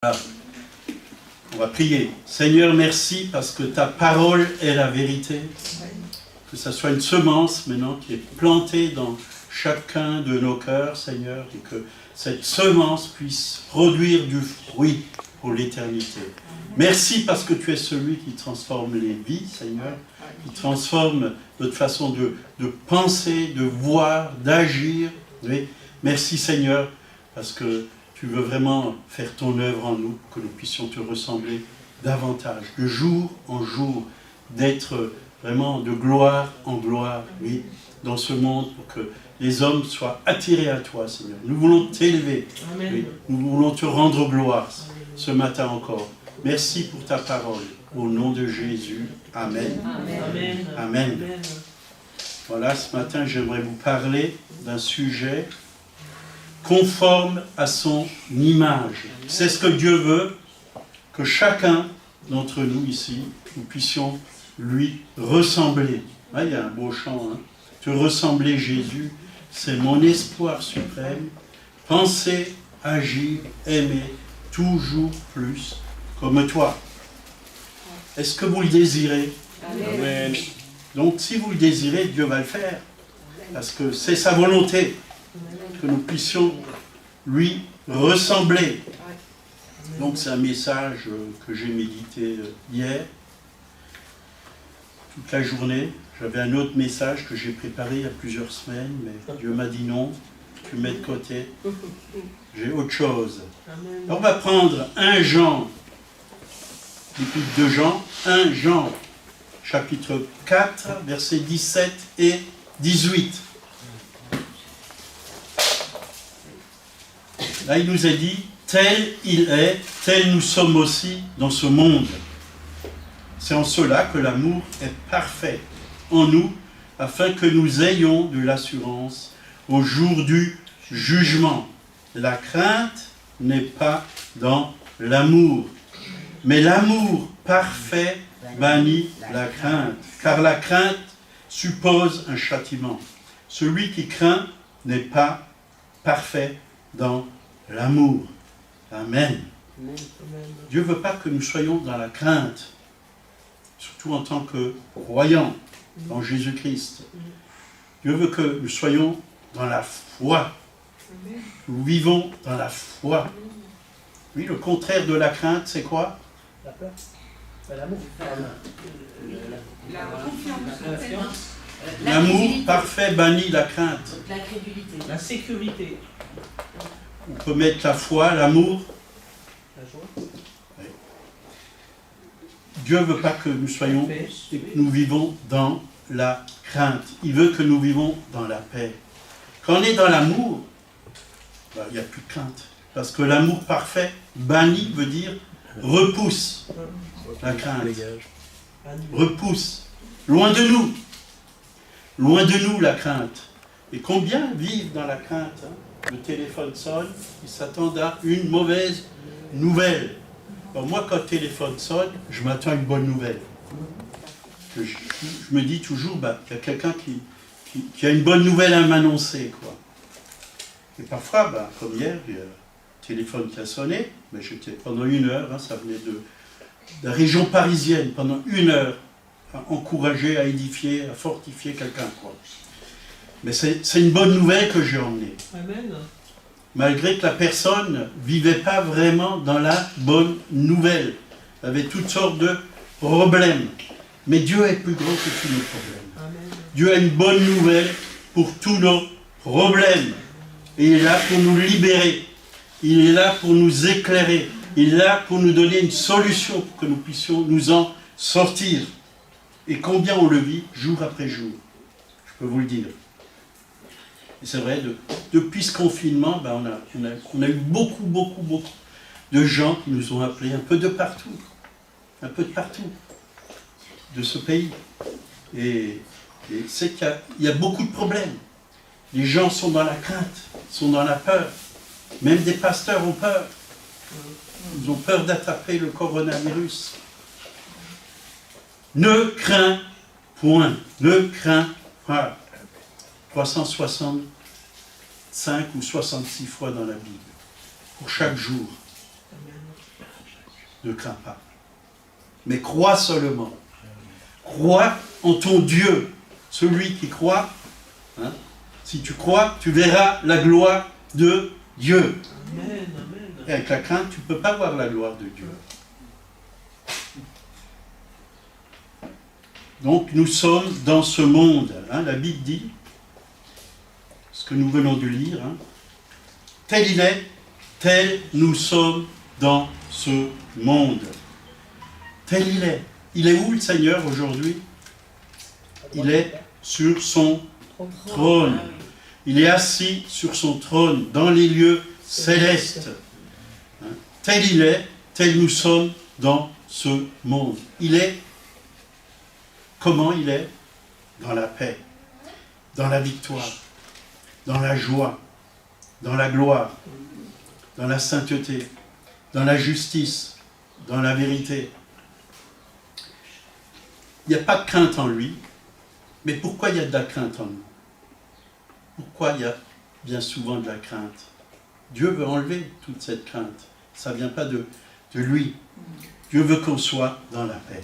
Voilà. On va prier. Seigneur, merci parce que ta parole est la vérité. Que ça soit une semence maintenant qui est plantée dans chacun de nos cœurs, Seigneur, et que cette semence puisse produire du fruit pour l'éternité. Merci parce que tu es celui qui transforme les vies, Seigneur, qui transforme notre façon de penser, de voir, d'agir. Oui. Merci, Seigneur, parce que tu veux vraiment faire ton œuvre en nous, que nous puissions te ressembler davantage, de jour en jour, d'être vraiment de gloire en gloire, oui, dans ce monde, pour que les hommes soient attirés à toi, Seigneur. Nous voulons t'élever, oui, nous voulons te rendre gloire ce matin encore. Merci pour ta parole. Au nom de Jésus, Amen. Amen. Amen. Amen. Voilà, ce matin, j'aimerais vous parler d'un sujet conforme à son image. C'est ce que Dieu veut, que chacun d'entre nous ici, nous puissions lui ressembler. Ah, il y a un beau chant, hein. Te ressembler, Jésus, c'est mon espoir suprême. Penser, agir, aimer, toujours plus comme toi. Est-ce que vous le désirez? Amen. Donc, si vous le désirez, Dieu va le faire. Parce que c'est sa volonté. Que nous puissions lui ressembler. Donc c'est un message que j'ai médité hier, toute la journée. J'avais un autre message que j'ai préparé il y a plusieurs semaines, mais Dieu m'a dit non, tu mets de côté. J'ai autre chose. Alors on va prendre 1 Jean, l'épître de Jean, 1 Jean, chapitre 4, versets 17 et 18. Là, il nous est dit, tel il est, tel nous sommes aussi dans ce monde. C'est en cela que l'amour est parfait en nous, afin que nous ayons de l'assurance au jour du jugement. La crainte n'est pas dans l'amour, mais l'amour parfait bannit la crainte, car la crainte suppose un châtiment. Celui qui craint n'est pas parfait dans l'amour. Amen. Dieu ne veut pas que nous soyons dans la crainte, surtout en tant que croyants en Jésus-Christ. Dieu veut que nous soyons dans la foi. Nous vivons dans la foi. Oui, le contraire de la crainte, c'est quoi? La peur. L'amour. La confiance. L'amour parfait bannit la crainte. L'incrédulité. La sécurité. On peut mettre la foi, l'amour. La joie. Oui. Dieu ne veut pas que nous soyons et que nous vivons dans la crainte. Il veut que nous vivons dans la paix. Quand on est dans l'amour, il n'y a plus de crainte. Parce que l'amour parfait, banni, veut dire repousse la crainte. Repousse. Loin de nous. Loin de nous la crainte. Et combien vivent dans la crainte, hein? Le téléphone sonne, ils s'attendent à une mauvaise nouvelle. Alors moi, quand le téléphone sonne, je m'attends à une bonne nouvelle. Je me dis toujours, il y a quelqu'un qui a une bonne nouvelle à m'annoncer, quoi. Et parfois, comme hier, il y a un téléphone qui a sonné, mais j'étais pendant 1 heure, hein, ça venait de la région parisienne, pendant 1 heure, à encourager, à édifier, à fortifier quelqu'un, quoi. Mais c'est une bonne nouvelle que j'ai emmenée. Amen. Malgré que la personne ne vivait pas vraiment dans la bonne nouvelle. Elle avait toutes sortes de problèmes. Mais Dieu est plus grand que tous nos problèmes. Amen. Dieu a une bonne nouvelle pour tous nos problèmes. Et il est là pour nous libérer. Il est là pour nous éclairer. Il est là pour nous donner une solution pour que nous puissions nous en sortir. Et combien on le vit jour après jour. Je peux vous le dire. Et c'est vrai, depuis ce confinement, on a eu beaucoup de gens qui nous ont appelés un peu de partout, de ce pays. Et c'est qu'il y a beaucoup de problèmes. Les gens sont dans la crainte, sont dans la peur. Même des pasteurs ont peur. Ils ont peur d'attraper le coronavirus. Ne crains point, ne crains pas. 365 ou 66 fois dans la Bible, pour chaque jour. ne crains pas. Mais crois seulement. Crois en ton Dieu. Celui qui croit, hein, si tu crois, tu verras la gloire de Dieu. Amen, amen. Et avec la crainte, tu ne peux pas voir la gloire de Dieu. Donc nous sommes dans ce monde. Hein, la Bible dit, ce que nous venons de lire, hein, tel il est, tel nous sommes dans ce monde. Tel il est. Il est où le Seigneur aujourd'hui? Il est sur son trône. Il est assis sur son trône dans les lieux célestes. Hein, tel il est, tel nous sommes dans ce monde. Il est, comment il est? Dans la paix, dans la victoire, dans la joie, dans la gloire, dans la sainteté, dans la justice, dans la vérité. Il n'y a pas de crainte en lui. Mais pourquoi il y a de la crainte en nous? Pourquoi il y a bien souvent de la crainte? Dieu veut enlever toute cette crainte. Ça ne vient pas de lui. Dieu veut qu'on soit dans la paix.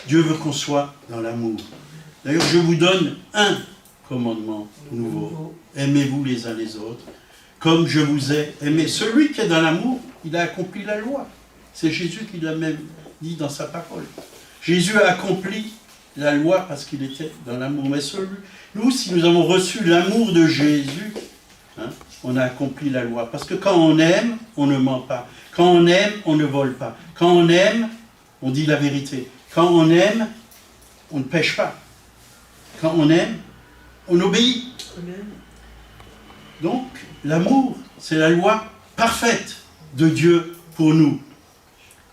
Dieu veut qu'on soit dans l'amour. D'ailleurs, je vous donne un commandement nouveau. Aimez-vous les uns les autres, comme je vous ai aimé. Celui qui est dans l'amour, il a accompli la loi. C'est Jésus qui l'a même dit dans sa parole. Jésus a accompli la loi parce qu'il était dans l'amour. Mais nous, si nous avons reçu l'amour de Jésus, hein, on a accompli la loi. Parce que quand on aime, on ne ment pas. Quand on aime, on ne vole pas. Quand on aime, on dit la vérité. Quand on aime, on ne pêche pas. Quand on aime, on obéit. Amen. Donc, l'amour, c'est la loi parfaite de Dieu pour nous.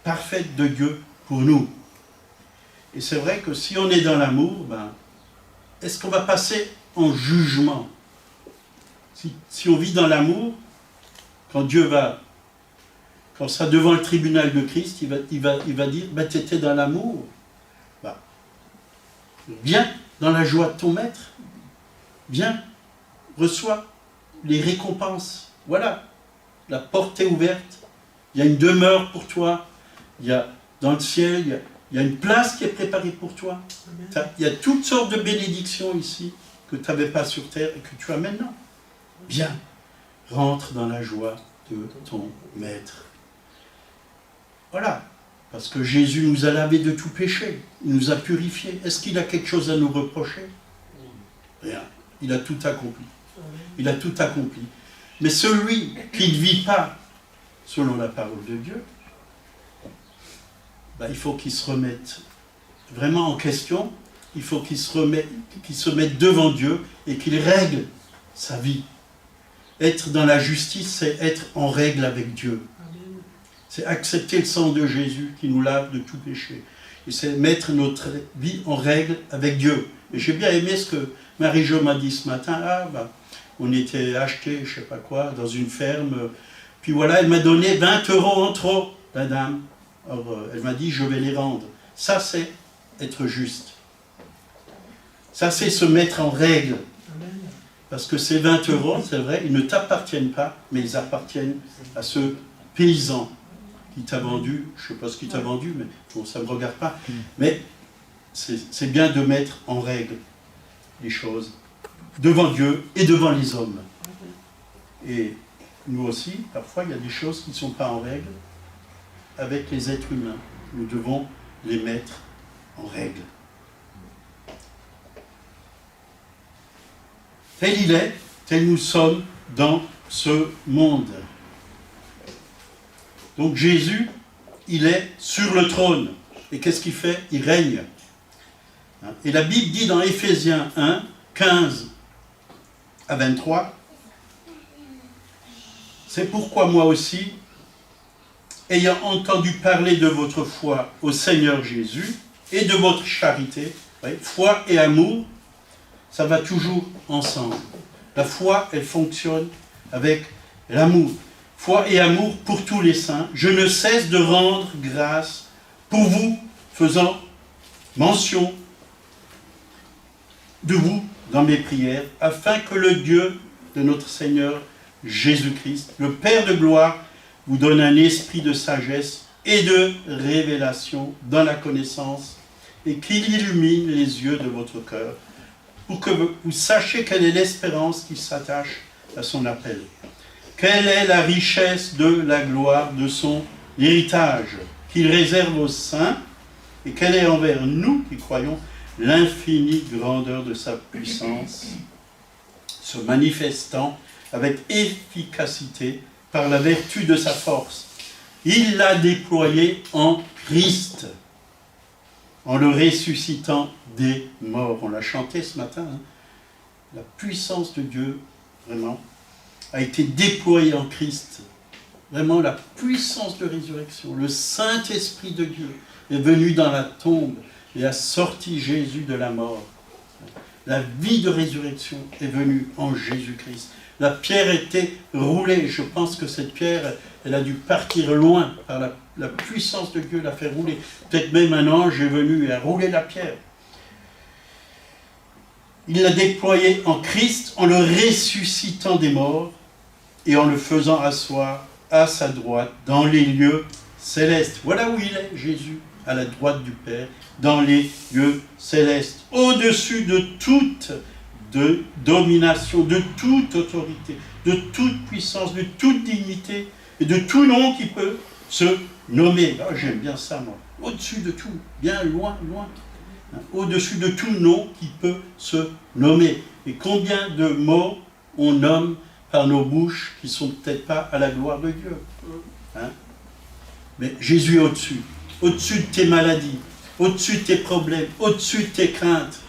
Parfaite de Dieu pour nous. Et c'est vrai que si on est dans l'amour, ben, est-ce qu'on va passer en jugement? Si on vit dans l'amour, quand Dieu va, quand ça devant le tribunal de Christ, il va dire, ben, tu étais dans l'amour. Ben, viens dans la joie de ton maître. Viens, reçois les récompenses. Voilà, la porte est ouverte. Il y a une demeure pour toi. Il y a dans le ciel, il y a une place qui est préparée pour toi. Il y a toutes sortes de bénédictions ici que tu n'avais pas sur terre et que tu as maintenant. Viens, rentre dans la joie de ton maître. Voilà, parce que Jésus nous a lavé de tout péché. Il nous a purifiés. Est-ce qu'il a quelque chose à nous reprocher? Rien. Il a tout accompli. Il a tout accompli. Mais celui qui ne vit pas selon la parole de Dieu, ben, il faut qu'il se remette vraiment en question, il faut qu'il se mette devant Dieu et qu'il règle sa vie. Être dans la justice, c'est être en règle avec Dieu. C'est accepter le sang de Jésus qui nous lave de tout péché. Et c'est mettre notre vie en règle avec Dieu. Et j'ai bien aimé ce que Marie-Jo m'a dit ce matin. Ah, ben, on était acheté, je ne sais pas quoi, dans une ferme. Puis voilà, elle m'a donné 20 € en trop, la dame. Alors, elle m'a dit, je vais les rendre. Ça, c'est être juste. Ça, c'est se mettre en règle. Parce que ces 20 €, c'est vrai, ils ne t'appartiennent pas, mais ils appartiennent à ce paysan qui t'a vendu. Je ne sais pas ce qu'il t'a vendu, mais bon, ça ne me regarde pas. Mais c'est bien de mettre en règle les choses devant Dieu et devant les hommes. Et nous aussi, parfois, il y a des choses qui ne sont pas en règle avec les êtres humains. Nous devons les mettre en règle. Tel il est, tel nous sommes dans ce monde. Donc Jésus, il est sur le trône. Et qu'est-ce qu'il fait? Il règne. Et la Bible dit dans Éphésiens 1, 15 à 23, c'est pourquoi moi aussi, ayant entendu parler de votre foi au Seigneur Jésus et de votre charité, foi et amour, ça va toujours ensemble. La foi, elle fonctionne avec l'amour. Foi et amour pour tous les saints. Je ne cesse de rendre grâce pour vous, faisant mention de vous dans mes prières, afin que le Dieu de notre Seigneur Jésus-Christ, le Père de gloire, vous donne un esprit de sagesse et de révélation dans la connaissance, et qu'il illumine les yeux de votre cœur, pour que vous sachiez quelle est l'espérance qui s'attache à son appel. Quelle est la richesse de la gloire de son héritage qu'il réserve aux saints, et quelle est envers nous qui croyons l'infinie grandeur de sa puissance, se manifestant avec efficacité par la vertu de sa force. Il l'a déployé en Christ, en le ressuscitant des morts. On l'a chanté ce matin, hein. La puissance de Dieu, vraiment, a été déployée en Christ. Vraiment, la puissance de résurrection, le Saint-Esprit de Dieu est venu dans la tombe et a sorti Jésus de la mort. La vie de résurrection est venue en Jésus-Christ. La pierre était roulée. Je pense que cette pierre, elle a dû partir loin par la puissance de Dieu, l'a fait rouler. Peut-être même un ange est venu et a roulé la pierre. Il l'a déployé en Christ en le ressuscitant des morts et en le faisant asseoir à sa droite dans les lieux célestes. Voilà où il est, Jésus, à la droite du Père, dans les lieux célestes, au-dessus de toute domination, de toute autorité, de toute puissance, de toute dignité et de tout nom qui peut se nommer. Ah, j'aime bien ça, moi. Au-dessus de tout, bien loin, loin. Au-dessus de tout nom qui peut se nommer. Et combien de mots on nomme par nos bouches qui ne sont peut-être pas à la gloire de Dieu. Hein? Mais Jésus est au-dessus. Au-dessus de tes maladies, au-dessus de tes problèmes, au-dessus de tes craintes,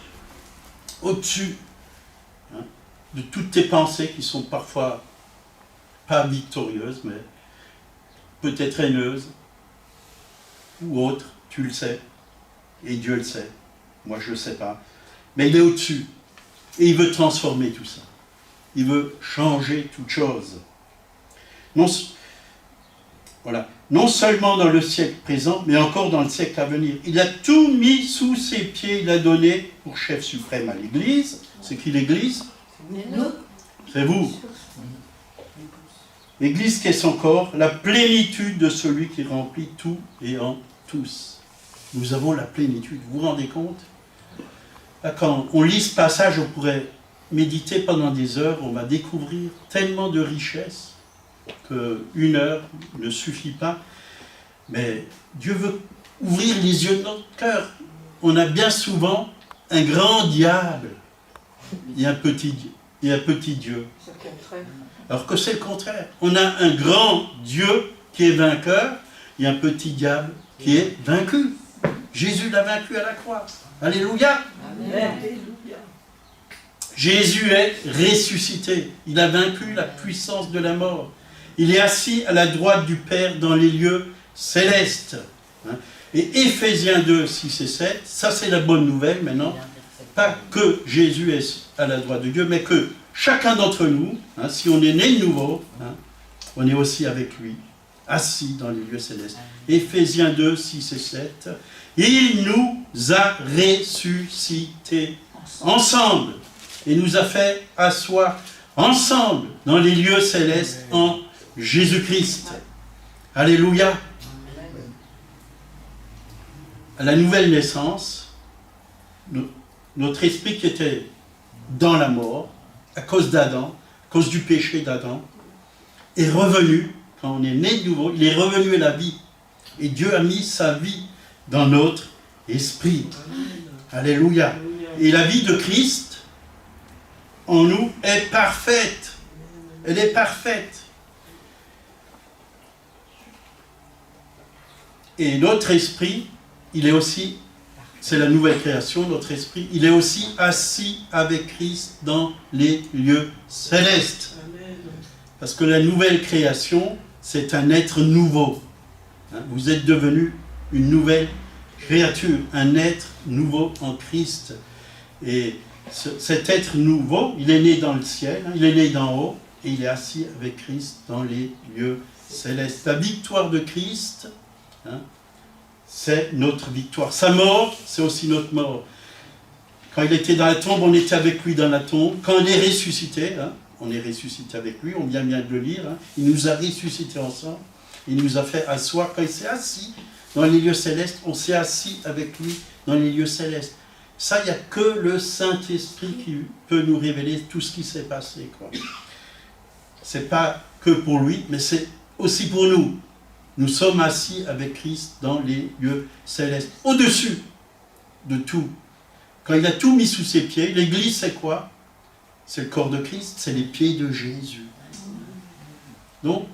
au-dessus de toutes tes pensées qui sont parfois pas victorieuses, mais peut-être haineuses, ou autres, tu le sais, et Dieu le sait, moi je ne le sais pas, mais il est au-dessus, et il veut transformer tout ça, il veut changer toute chose. Non seulement dans le siècle présent, mais encore dans le siècle à venir. Il a tout mis sous ses pieds, il a donné pour chef suprême à l'Église. C'est qui l'Église? C'est vous. L'Église qui est son corps, la plénitude de celui qui remplit tout et en tous. Nous avons la plénitude, vous vous rendez compte? Là, quand on lit ce passage, on pourrait méditer pendant des heures, on va découvrir tellement de richesses qu'une heure ne suffit pas. Mais Dieu veut ouvrir les yeux de notre cœur. On a bien souvent un grand diable et un petit Dieu. Alors que c'est le contraire. On a un grand Dieu qui est vainqueur et un petit diable qui est vaincu. Jésus l'a vaincu à la croix. Alléluia. Amen. Jésus est ressuscité. Il a vaincu la puissance de la mort. Il est assis à la droite du Père dans les lieux célestes. Et Éphésiens 2, 6 et 7, ça c'est la bonne nouvelle maintenant. Pas que Jésus est à la droite de Dieu, mais que chacun d'entre nous, si on est né de nouveau, on est aussi avec lui, assis dans les lieux célestes. Éphésiens 2, 6 et 7. Il nous a ressuscités ensemble et nous a fait asseoir ensemble dans les lieux célestes en Jésus-Christ. Alléluia. À la nouvelle naissance, notre esprit qui était dans la mort, à cause d'Adam, à cause du péché d'Adam, est revenu, quand on est né de nouveau, il est revenu à la vie. Et Dieu a mis sa vie dans notre esprit. Alléluia. Et la vie de Christ en nous est parfaite. Elle est parfaite. Et notre esprit, il est aussi, c'est la nouvelle création, notre esprit, il est aussi assis avec Christ dans les lieux célestes. Parce que la nouvelle création, c'est un être nouveau. Vous êtes devenu une nouvelle créature, un être nouveau en Christ. Et cet être nouveau, il est né dans le ciel, il est né d'en haut, et il est assis avec Christ dans les lieux célestes. La victoire de Christ, c'est notre victoire. Sa mort, c'est aussi notre mort. Quand il était dans la tombe, on était avec lui dans la tombe. Quand on est ressuscité, on est ressuscité avec lui, on vient bien de le lire, il nous a ressuscités ensemble. Il nous a fait asseoir. Quand il s'est assis dans les lieux célestes, on s'est assis avec lui dans les lieux célestes. Ça, il n'y a que le Saint-Esprit qui peut nous révéler tout ce qui s'est passé, quoi. C'est pas que pour lui, mais c'est aussi pour nous. Nous sommes assis avec Christ dans les lieux célestes, au-dessus de tout. Quand il a tout mis sous ses pieds, l'Église, c'est quoi? C'est le corps de Christ, c'est les pieds de Jésus. Donc,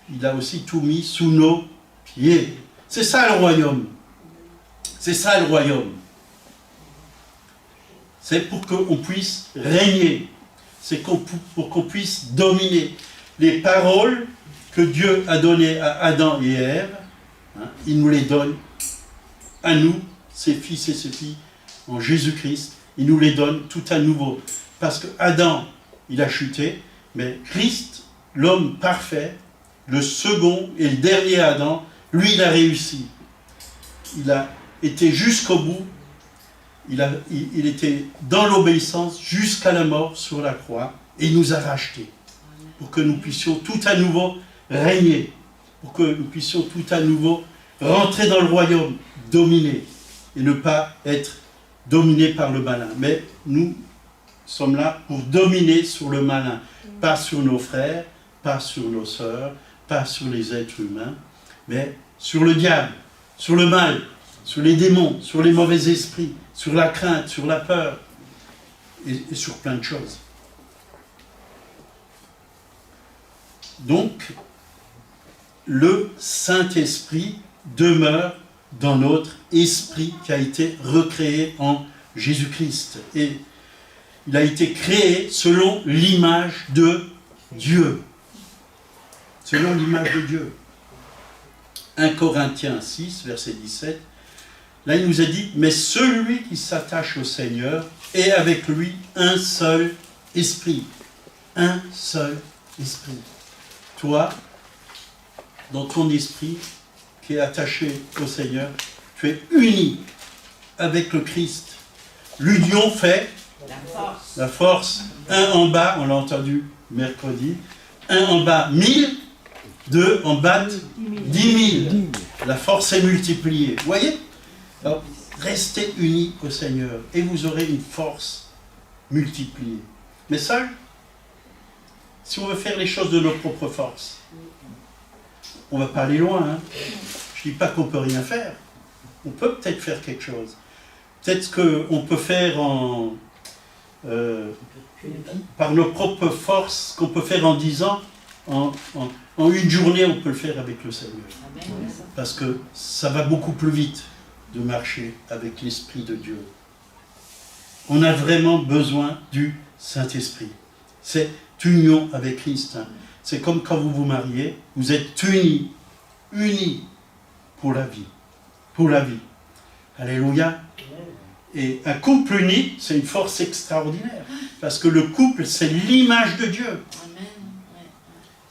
il a aussi tout mis sous nos pieds. C'est ça le royaume. C'est ça le royaume. C'est pour qu'on puisse régner. C'est pour qu'on puisse dominer. Les paroles que Dieu a données à Adam et Ève, il nous les donne à nous, ses fils et ses filles, en Jésus-Christ. Il nous les donne tout à nouveau. Parce que Adam, il a chuté, mais Christ, l'homme parfait, le second et le dernier Adam, lui, il a réussi. Il a été jusqu'au bout. Il était dans l'obéissance jusqu'à la mort sur la croix. Et il nous a rachetés. Pour que nous puissions tout à nouveau régner. Pour que nous puissions tout à nouveau rentrer dans le royaume, dominer. Et ne pas être dominés par le malin. Mais nous sommes là pour dominer sur le malin. Pas sur nos frères, pas sur nos sœurs, pas sur les êtres humains, mais sur le diable, sur le mal, sur les démons, sur les mauvais esprits, sur la crainte, sur la peur, et sur plein de choses. Donc, le Saint-Esprit demeure dans notre esprit qui a été recréé en Jésus-Christ. Et il a été créé selon l'image de Dieu. Selon l'image de Dieu. 1 Corinthiens 6, verset 17. Là, il nous a dit, mais celui qui s'attache au Seigneur est avec lui un seul esprit. Un seul esprit. Toi, dans ton esprit, qui est attaché au Seigneur, tu es uni avec le Christ. L'union fait la force. Un en bas, on l'a entendu mercredi. Un en bas, 1000. Deux en bas, 10 000. La force est multipliée. Vous voyez? Alors, restez unis au Seigneur et vous aurez une force multipliée. Mais seul, si on veut faire les choses de nos propres forces, on ne va pas aller loin. Hein. Je ne dis pas qu'on ne peut rien faire. On peut peut-être faire quelque chose. Peut-être qu'on peut faire par nos propres forces, qu'on peut faire en 10 ans, en une journée, on peut le faire avec le Seigneur. Parce que ça va beaucoup plus vite de marcher avec l'Esprit de Dieu. On a vraiment besoin du Saint-Esprit. C'est union avec Christ. Hein. C'est comme quand vous vous mariez, vous êtes unis pour la vie. Pour la vie. Alléluia. Et un couple uni, c'est une force extraordinaire. Parce que le couple, c'est l'image de Dieu.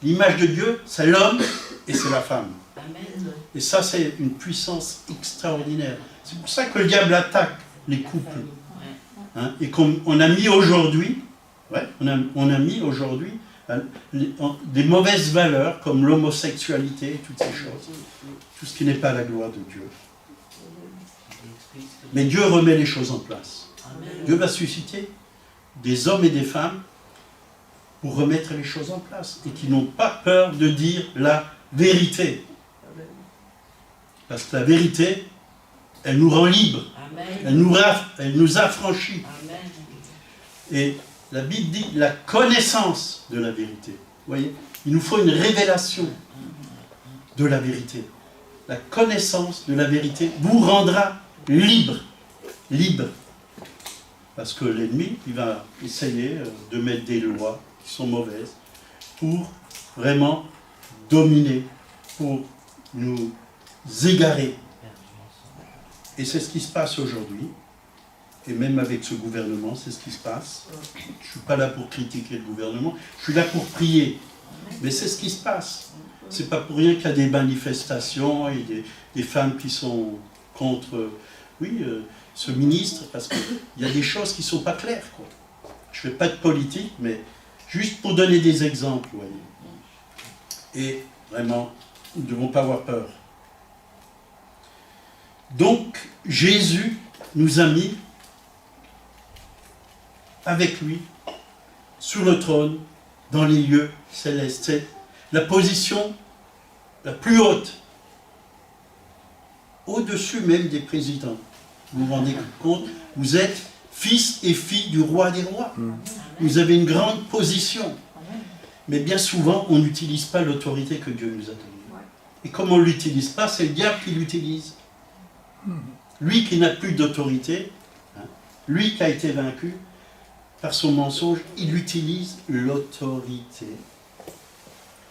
L'image de Dieu, c'est l'homme et c'est la femme. Et ça, c'est une puissance extraordinaire. C'est pour ça que le diable attaque les couples. Hein, et qu'on a mis aujourd'hui, on a mis aujourd'hui des mauvaises valeurs comme l'homosexualité et toutes ces choses. Tout ce qui n'est pas la gloire de Dieu. Mais Dieu remet les choses en place. Dieu va susciter des hommes et des femmes pour remettre les choses en place et qui n'ont pas peur de dire la vérité. Parce que la vérité, elle nous rend libres. Elle nous affranchit. Et la Bible dit la connaissance de la vérité. Vous voyez, il nous faut une révélation de la vérité. La connaissance de la vérité vous rendra libre. Libre. Parce que l'ennemi, il va essayer de mettre des lois qui sont mauvaises pour vraiment dominer, pour nous égarer. Et c'est ce qui se passe aujourd'hui. Et même avec ce gouvernement, c'est ce qui se passe. Je ne suis pas là pour critiquer le gouvernement, je suis là pour prier. Mais c'est ce qui se passe. C'est pas pour rien qu'il y a des manifestations et des femmes qui sont contre ce ministre, parce qu'il y a des choses qui ne sont pas claires, quoi. Je ne fais pas de politique, mais juste pour donner des exemples, vous voyez. Et vraiment, Nous ne devons pas avoir peur. Donc, Jésus nous a mis avec lui sur le trône dans les lieux célestes. C'est la position la plus haute, au-dessus même des présidents. Vous vous rendez compte? Vous êtes fils et filles du roi des rois. Vous avez une grande position. Mais bien souvent, on n'utilise pas l'autorité que Dieu nous a donnée. Et comme on ne l'utilise pas, c'est le diable qui l'utilise. Lui qui n'a plus d'autorité, lui qui a été vaincu par son mensonge, il utilise l'autorité.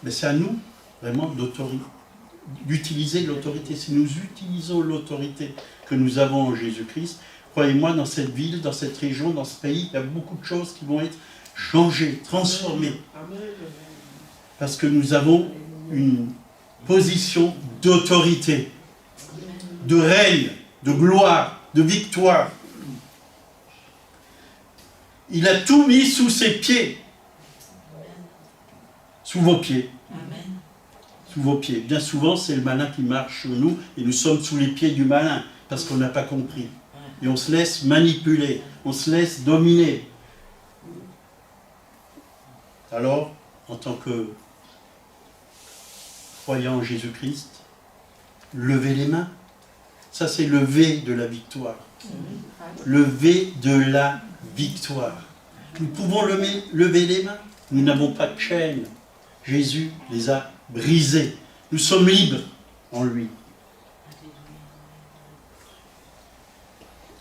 Mais c'est à nous, vraiment, d'utiliser l'autorité. Si nous utilisons l'autorité que nous avons en Jésus-Christ, croyez-moi, dans cette ville, dans cette région, dans ce pays, il y a beaucoup de choses qui vont être changées, transformées. Parce que nous avons une position d'autorité, de règne, de gloire, de victoire. Il a tout mis sous ses pieds. Sous vos pieds. Sous vos pieds. Bien souvent, c'est le malin qui marche sur nous et nous sommes sous les pieds du malin parce qu'on n'a pas compris. Et on se laisse manipuler, on se laisse dominer. Alors, en tant que croyant en Jésus-Christ, levez les mains. Ça, c'est le V de la victoire. Le V de la victoire. Nous pouvons lever les mains. Nous n'avons pas de chaînes. Jésus les a brisées. Nous sommes libres en lui.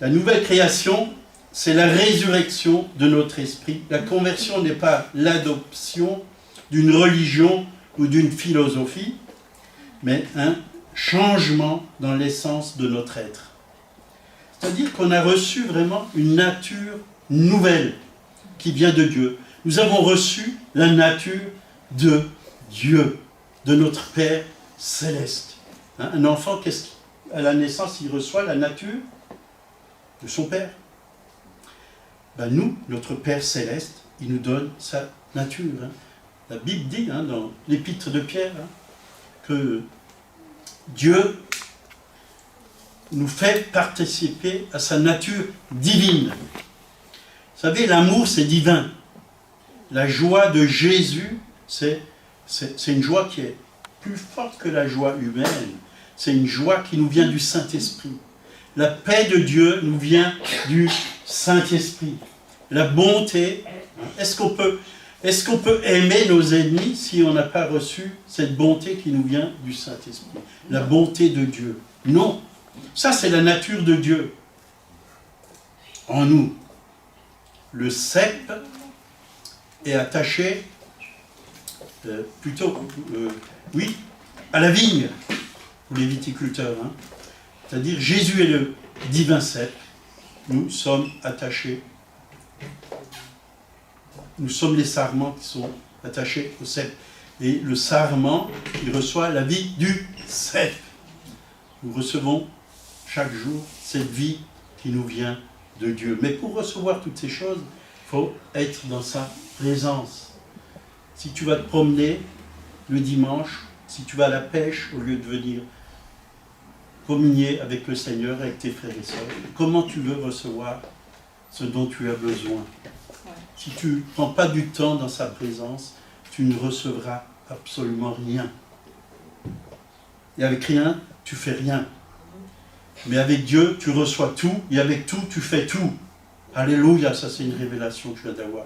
La nouvelle création, c'est la résurrection de notre esprit. La conversion n'est pas l'adoption d'une religion ou d'une philosophie, mais un changement dans l'essence de notre être. C'est-à-dire qu'on a reçu vraiment une nature nouvelle qui vient de Dieu. Nous avons reçu la nature de Dieu, de notre Père céleste. Un enfant, à la naissance, il reçoit la nature de son Père. Nous, notre Père céleste, il nous donne sa nature. La Bible dit, dans l'épître de Pierre, que Dieu nous fait participer à sa nature divine. Vous savez, l'amour, c'est divin. La joie de Jésus, c'est une joie qui est plus forte que la joie humaine. C'est une joie qui nous vient du Saint-Esprit. La paix de Dieu nous vient du Saint-Esprit. La bonté, est-ce qu'on peut aimer nos ennemis si on n'a pas reçu cette bonté qui nous vient du Saint-Esprit? La bonté de Dieu. Non. Ça, c'est la nature de Dieu en nous. Le cep est attaché à la vigne, pour les viticulteurs. C'est-à-dire, Jésus est le divin cep. Nous sommes attachés. Nous sommes les sarments qui sont attachés au cep. Et le sarment, il reçoit la vie du cep. Nous recevons chaque jour cette vie qui nous vient de Dieu. Mais pour recevoir toutes ces choses, il faut être dans sa présence. Si tu vas te promener le dimanche, si tu vas à la pêche au lieu de venir communier avec le Seigneur, avec tes frères et sœurs, comment tu veux recevoir ce dont tu as besoin? Si tu ne prends pas du temps dans sa présence, tu ne recevras absolument rien. Et avec rien, tu fais rien. Mais avec Dieu, tu reçois tout, et avec tout, tu fais tout. Alléluia, ça c'est une révélation que je viens d'avoir.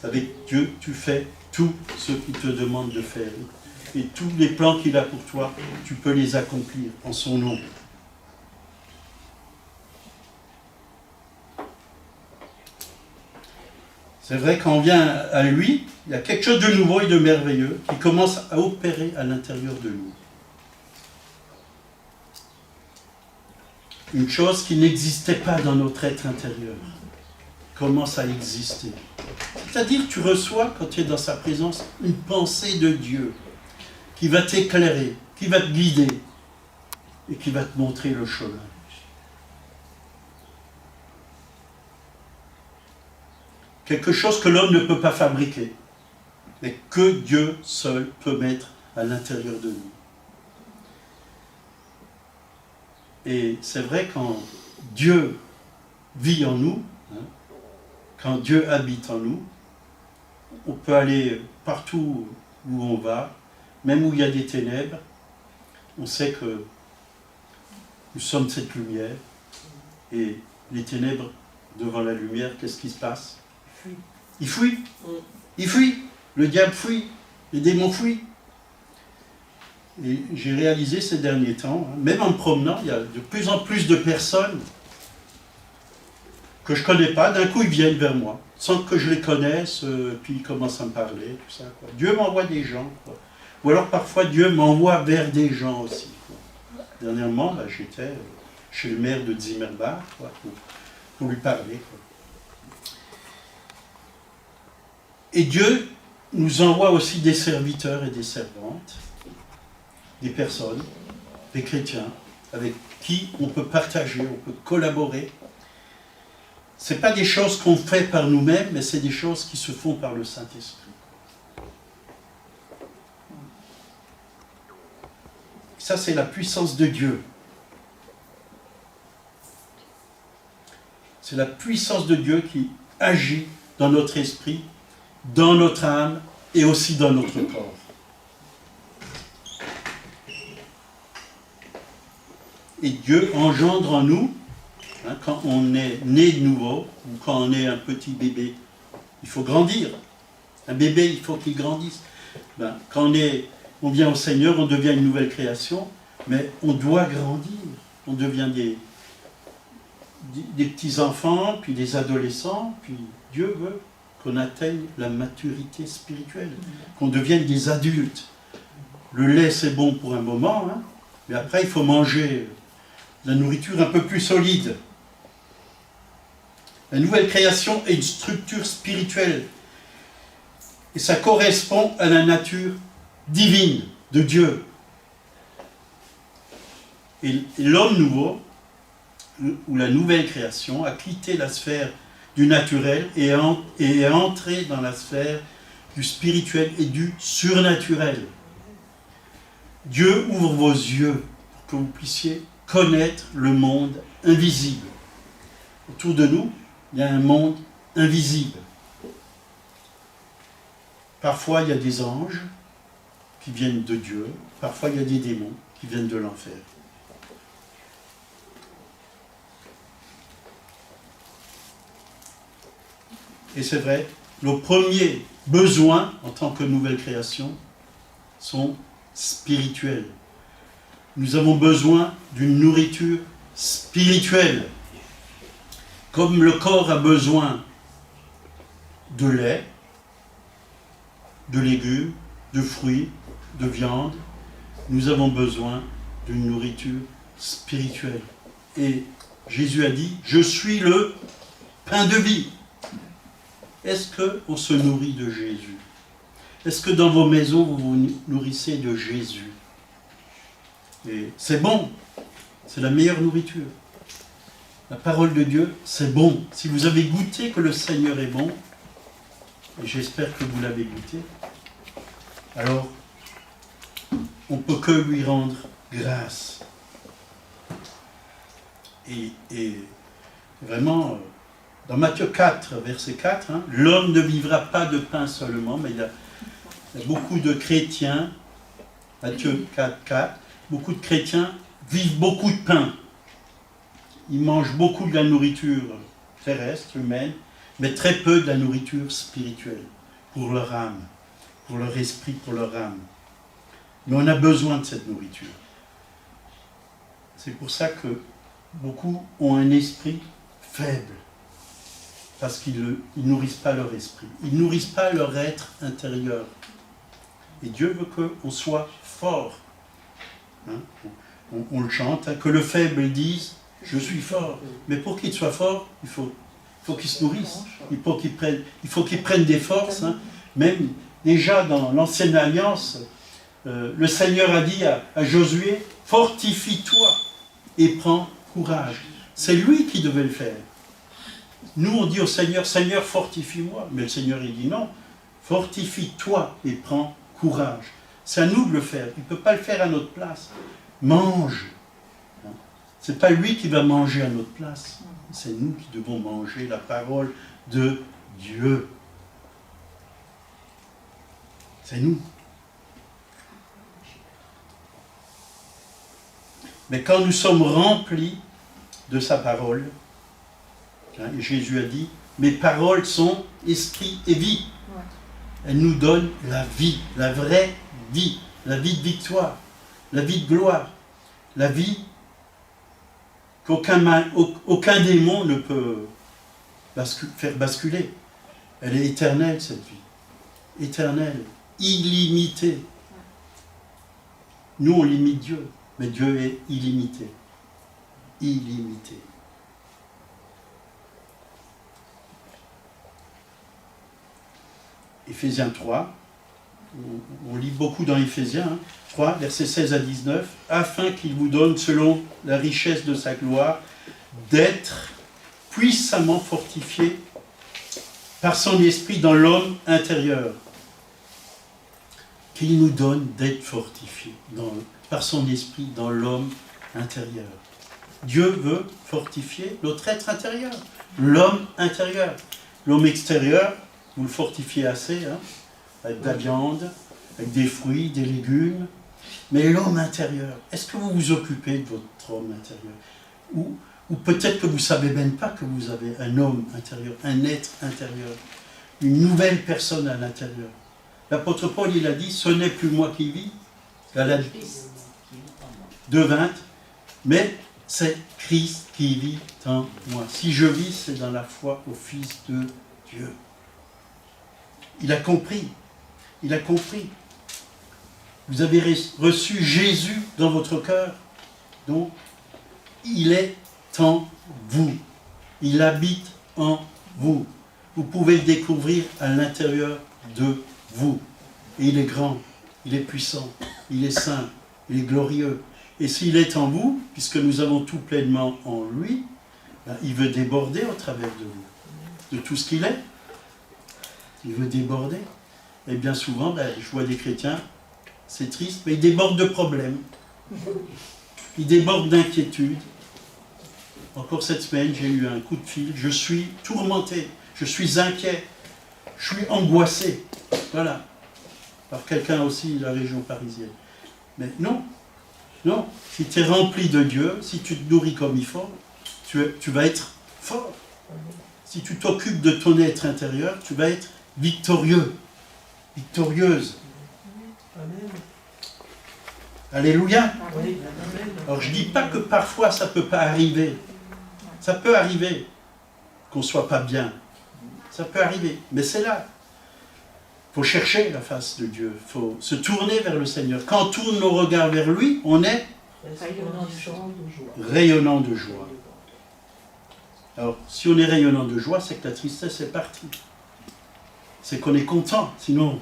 Avec Dieu, tu fais tout ce qu'il te demande de faire. Et tous les plans qu'il a pour toi, tu peux les accomplir en son nom. C'est vrai, quand on vient à lui, il y a quelque chose de nouveau et de merveilleux qui commence à opérer à l'intérieur de nous. Une chose qui n'existait pas dans notre être intérieur commence à exister. C'est-à-dire que tu reçois, quand tu es dans sa présence, une pensée de Dieu qui va t'éclairer, qui va te guider et qui va te montrer le chemin. Quelque chose que l'homme ne peut pas fabriquer, mais que Dieu seul peut mettre à l'intérieur de nous. Et c'est vrai, quand Dieu vit en nous, hein, quand Dieu habite en nous, on peut aller partout où on va, même où il y a des ténèbres, on sait que nous sommes cette lumière, et les ténèbres devant la lumière, qu'est-ce qui se passe? Ils fuient. Ils fuient. Le diable fuit. Les démons fuient. Et j'ai réalisé ces derniers temps, hein, même en me promenant, il y a de plus en plus de personnes que je ne connais pas, d'un coup ils viennent vers moi, sans que je les connaisse, puis ils commencent à me parler, tout ça, quoi. Dieu m'envoie des gens, quoi. Ou alors parfois Dieu m'envoie vers des gens aussi, quoi. Dernièrement, j'étais chez le maire de Zimmerbach, quoi, pour lui parler, quoi. Et Dieu nous envoie aussi des serviteurs et des servantes, des personnes, des chrétiens, avec qui on peut partager, on peut collaborer. Ce n'est pas des choses qu'on fait par nous-mêmes, mais c'est des choses qui se font par le Saint-Esprit. Ça, c'est la puissance de Dieu. C'est la puissance de Dieu qui agit dans notre esprit, dans notre âme et aussi dans notre corps. Et Dieu engendre en nous, hein, quand on est né de nouveau, ou quand on est un petit bébé, il faut grandir. Un bébé, il faut qu'il grandisse. Quand on vient au Seigneur, on devient une nouvelle création, mais on doit grandir. On devient des petits-enfants, puis des adolescents, puis Dieu veut qu'on atteigne la maturité spirituelle, qu'on devienne des adultes. Le lait, c'est bon pour un moment, hein, mais après, il faut manger la nourriture un peu plus solide. La nouvelle création est une structure spirituelle. Et ça correspond à la nature divine de Dieu. Et l'homme nouveau, ou la nouvelle création, a quitté la sphère du naturel et est entré dans la sphère du spirituel et du surnaturel. Dieu ouvre vos yeux pour que vous puissiez connaître le monde invisible. Autour de nous, il y a un monde invisible. Parfois, il y a des anges qui viennent de Dieu. Parfois, il y a des démons qui viennent de l'enfer. Et c'est vrai, nos premiers besoins en tant que nouvelle création sont spirituels. Nous avons besoin d'une nourriture spirituelle. Comme le corps a besoin de lait, de légumes, de fruits, de viande, nous avons besoin d'une nourriture spirituelle. Et Jésus a dit, je suis le pain de vie. Est-ce qu'on se nourrit de Jésus? Est-ce que dans vos maisons, vous vous nourrissez de Jésus? Et c'est bon, c'est la meilleure nourriture. La parole de Dieu, c'est bon. Si vous avez goûté que le Seigneur est bon, et j'espère que vous l'avez goûté, alors on ne peut que lui rendre grâce. Et vraiment, dans Matthieu 4, verset 4, hein, l'homme ne vivra pas de pain seulement, mais il y a beaucoup de chrétiens, Matthieu 4, 4, beaucoup de chrétiens vivent beaucoup de pain. Ils mangent beaucoup de la nourriture terrestre, humaine, mais très peu de la nourriture spirituelle, pour leur âme, pour leur esprit, pour leur âme. Mais on a besoin de cette nourriture. C'est pour ça que beaucoup ont un esprit faible, parce qu'ils ne nourrissent pas leur esprit, ils ne nourrissent pas leur être intérieur. Et Dieu veut qu'on soit fort. Hein? On le chante, hein, que le faible dise « je suis fort ». Mais pour qu'il soit fort, il faut qu'il se nourrisse, il faut qu'il prenne des forces. Hein. Même déjà dans l'Ancienne Alliance, le Seigneur a dit à Josué « fortifie-toi et prends courage ». C'est lui qui devait le faire. Nous, on dit au Seigneur « Seigneur, fortifie-moi ». Mais le Seigneur, il dit « non, fortifie-toi et prends courage ». C'est à nous de le faire. Il ne peut pas le faire à notre place. Mange. C'est pas lui qui va manger à notre place. C'est nous qui devons manger la parole de Dieu. C'est nous. Mais quand nous sommes remplis de sa parole, et Jésus a dit, mes paroles sont esprit et vie. Elles nous donnent la vie, la vraie vie, la vie de victoire, la vie de gloire, la vie aucun démon ne peut faire basculer. Elle est éternelle, cette vie. Éternelle, illimitée. Nous, on limite Dieu, mais Dieu est illimité. Illimité. Éphésiens 3, on lit beaucoup dans Éphésiens, 3, versets 16 à 19, afin qu'il vous donne, selon la richesse de sa gloire, d'être puissamment fortifié par son esprit dans l'homme intérieur. Qu'il nous donne d'être fortifié par son esprit dans l'homme intérieur. Dieu veut fortifier notre être intérieur, l'homme intérieur. L'homme extérieur, vous le fortifiez assez, avec de la viande, avec des fruits, des légumes. Mais l'homme intérieur, est-ce que vous vous occupez de votre homme intérieur? Ou peut-être que vous ne savez même pas que vous avez un homme intérieur, un être intérieur, une nouvelle personne à l'intérieur. L'apôtre Paul, il a dit, ce n'est plus moi qui vis, Galates 2:20, mais c'est Christ qui vit en moi. Si je vis, c'est dans la foi au Fils de Dieu. Il a compris. Il a compris. Vous avez reçu Jésus dans votre cœur. Donc, il est en vous. Il habite en vous. Vous pouvez le découvrir à l'intérieur de vous. Et il est grand, il est puissant, il est saint, il est glorieux. Et s'il est en vous, puisque nous avons tout pleinement en lui, ben, il veut déborder au travers de vous, de tout ce qu'il est. Il veut déborder. Et bien souvent, ben, je vois des chrétiens, c'est triste, mais ils débordent de problèmes. Ils débordent d'inquiétudes. Encore cette semaine, j'ai eu un coup de fil. Je suis tourmenté, je suis inquiet, je suis angoissé. Voilà. Par quelqu'un aussi de la région parisienne. Mais non, non. Si tu es rempli de Dieu, si tu te nourris comme il faut, tu vas être fort. Si tu t'occupes de ton être intérieur, tu vas être victorieux, victorieuse. Amen. Alléluia. Oui. Alors je ne dis pas que parfois ça ne peut pas arriver. Ça peut arriver qu'on ne soit pas bien. Ça peut arriver, mais c'est là. Il faut chercher la face de Dieu, il faut se tourner vers le Seigneur. Quand on tourne nos regards vers lui, on est rayonnant de joie. Alors, si on est rayonnant de joie, c'est que la tristesse est partie. C'est qu'on est content, sinon...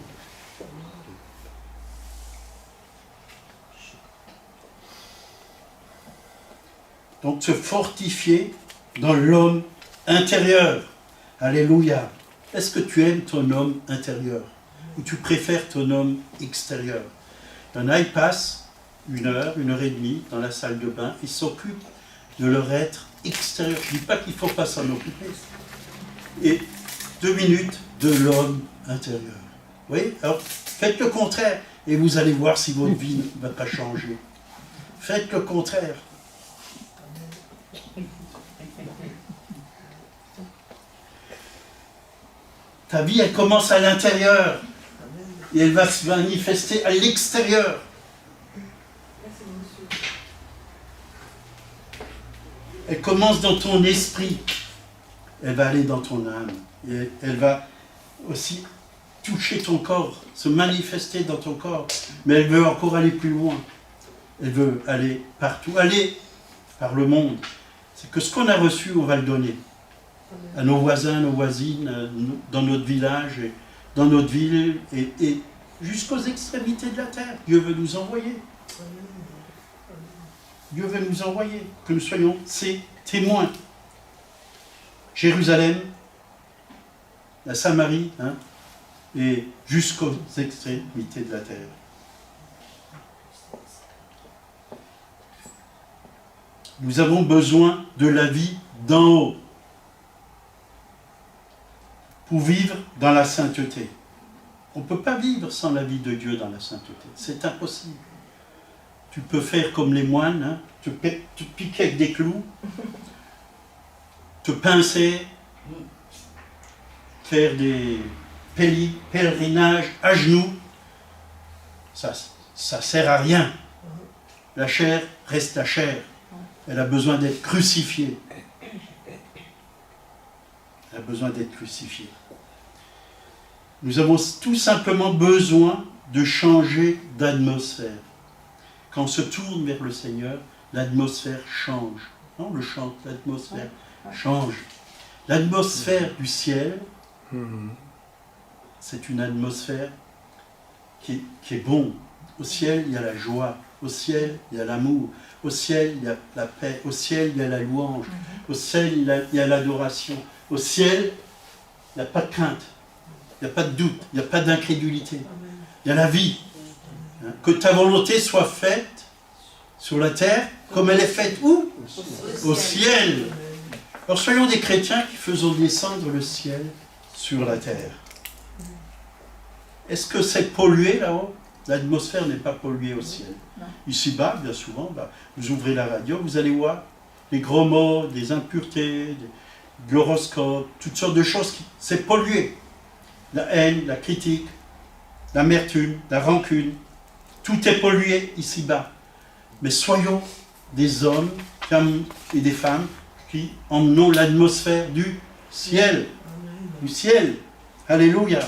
Donc, se fortifier dans l'homme intérieur. Alléluia. Est-ce que tu aimes ton homme intérieur? Ou tu préfères ton homme extérieur? Il y en a, ils passent 1 heure, 1 heure et demie dans la salle de bain, ils s'occupent de leur être extérieur. Je ne dis pas qu'il ne faut pas s'en occuper. Et 2 minutes de l'homme intérieur. Vous voyez? Alors, faites le contraire et vous allez voir si votre vie ne va pas changer. Faites le contraire. Ta vie, elle commence à l'intérieur et elle va se manifester à l'extérieur. Elle commence dans ton esprit, elle va aller dans ton âme et elle va aussi toucher ton corps, se manifester dans ton corps, mais elle veut encore aller plus loin. Elle veut aller partout, aller par le monde. C'est que ce qu'on a reçu, on va le donner à nos voisins, nos voisines, dans notre village, et dans notre ville, et jusqu'aux extrémités de la terre. Dieu veut nous envoyer. Dieu veut nous envoyer, que nous soyons ses témoins. Jérusalem, la Samarie, et jusqu'aux extrémités de la terre. Nous avons besoin de la vie d'en haut pour vivre dans la sainteté. On ne peut pas vivre sans la vie de Dieu dans la sainteté. C'est impossible. Tu peux faire comme les moines, hein, te piquer avec des clous, te pincer, faire des pèlerinages à genoux. Ça ne sert à rien. La chair reste la chair. Elle a besoin d'être crucifiée. Elle a besoin d'être crucifiée. Nous avons tout simplement besoin de changer d'atmosphère. Quand on se tourne vers le Seigneur, l'atmosphère change. On le chante, l'atmosphère change. L'atmosphère du ciel, c'est une atmosphère qui est bon. Au ciel, il y a la joie. Au ciel, il y a l'amour. Au ciel, il y a la paix. Au ciel, il y a la louange. Au ciel, il y a l'adoration. Au ciel, il n'y a pas de crainte. Il n'y a pas de doute. Il n'y a pas d'incrédulité. Il y a la vie. Que ta volonté soit faite sur la terre comme elle est faite où? Au ciel. Alors soyons des chrétiens qui faisons descendre le ciel sur la terre. Est-ce que c'est pollué là-haut? L'atmosphère n'est pas polluée au ciel. Ici-bas, bien souvent, vous ouvrez la radio, vous allez voir des gros mots, des impuretés, de l'horoscope, toutes sortes de choses. C'est pollué. La haine, la critique, l'amertume, la rancune. Tout est pollué ici-bas. Mais soyons des hommes et des femmes qui emmenons l'atmosphère du ciel. Du ciel. Alléluia.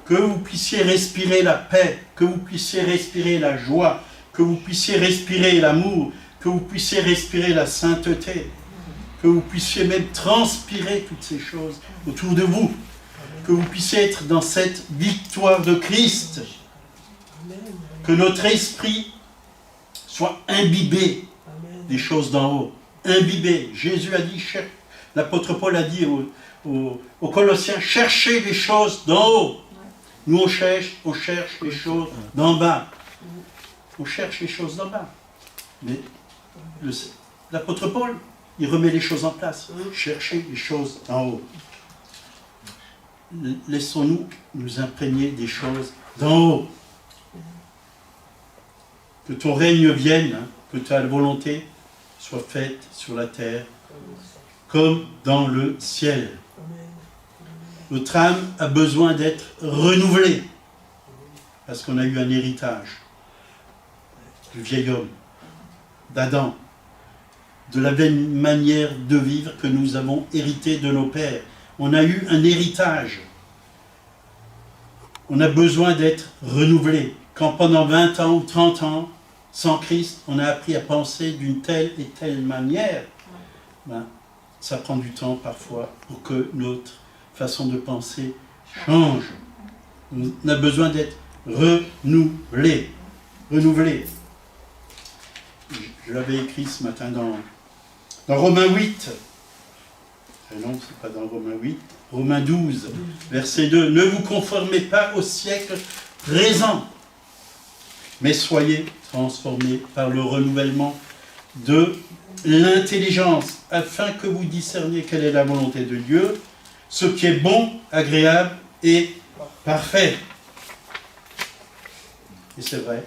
Que vous puissiez respirer la paix, que vous puissiez respirer la joie, que vous puissiez respirer l'amour, que vous puissiez respirer la sainteté, que vous puissiez même transpirer toutes ces choses autour de vous, que vous puissiez être dans cette victoire de Christ, que notre esprit soit imbibé des choses d'en haut, imbibé. Jésus a dit, l'apôtre Paul a dit aux Colossiens, cherchez les choses d'en haut. Nous, on cherche les choses d'en bas. On cherche les choses d'en bas. Mais l'apôtre Paul, il remet les choses en place. Cherchez les choses d'en haut. Laissons-nous nous imprégner des choses d'en haut. Que ton règne vienne, hein, que ta volonté soit faite sur la terre, comme dans le ciel. Notre âme a besoin d'être renouvelée, parce qu'on a eu un héritage du vieil homme, d'Adam, de la même manière de vivre que nous avons hérité de nos pères. On a eu un héritage. On a besoin d'être renouvelé. Quand pendant 20 ans ou 30 ans, sans Christ, on a appris à penser d'une telle et telle manière, ça prend du temps parfois pour que notre façon de penser change. On a besoin d'être renouvelé. Renouvelé. Je l'avais écrit ce matin dans Romains 8. Non, ce n'est pas dans Romains 8. Romains 12, verset 2. Ne vous conformez pas au siècle présent, mais soyez transformés par le renouvellement de l'intelligence, afin que vous discerniez quelle est la volonté de Dieu, ce qui est bon, agréable et parfait. Et c'est vrai,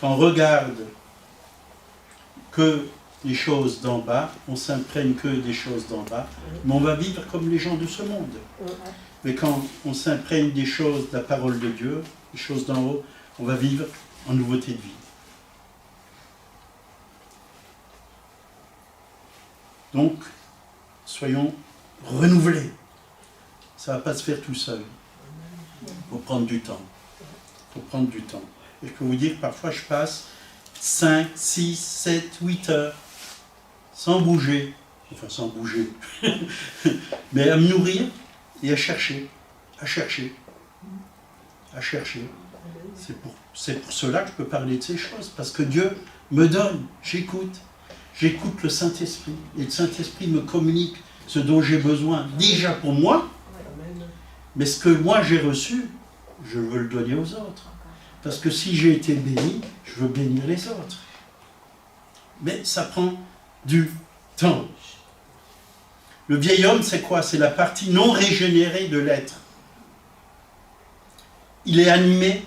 quand on regarde que les choses d'en bas, on s'imprègne que des choses d'en bas, mais on va vivre comme les gens de ce monde. Mais quand on s'imprègne des choses de la parole de Dieu, des choses d'en haut, on va vivre en nouveauté de vie. Donc, soyons renouvelés. Ça ne va pas se faire tout seul. Il faut prendre du temps. Il faut prendre du temps. Et je peux vous dire, parfois je passe 5, 6, 7, 8 heures sans bouger. Enfin, sans bouger. Mais à me nourrir et à chercher. À chercher. À chercher. C'est pour cela que je peux parler de ces choses. Parce que Dieu me donne. J'écoute. J'écoute le Saint-Esprit. Et le Saint-Esprit me communique ce dont j'ai besoin. Déjà pour moi. Mais ce que moi j'ai reçu, je veux le donner aux autres. Parce que si j'ai été béni, je veux bénir les autres. Mais ça prend du temps. Le vieil homme, c'est quoi? C'est la partie non régénérée de l'être. Il est animé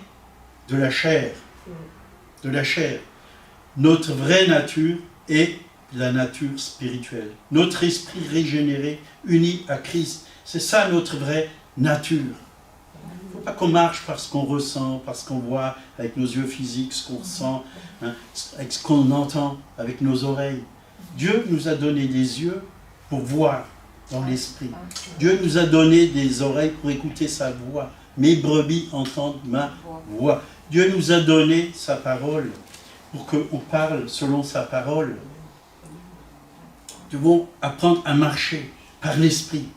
de la chair. De la chair. Notre vraie nature est la nature spirituelle. Notre esprit régénéré, uni à Christ. C'est ça notre vraie nature. Il ne faut pas qu'on marche parce qu'on ressent, parce qu'on voit avec nos yeux physiques ce qu'on ressent, hein, avec ce qu'on entend avec nos oreilles. Dieu nous a donné des yeux pour voir dans l'esprit. Dieu nous a donné des oreilles pour écouter sa voix. Mes brebis entendent ma voix. Dieu nous a donné sa parole pour qu'on parle selon sa parole. Nous devons apprendre à marcher par l'esprit.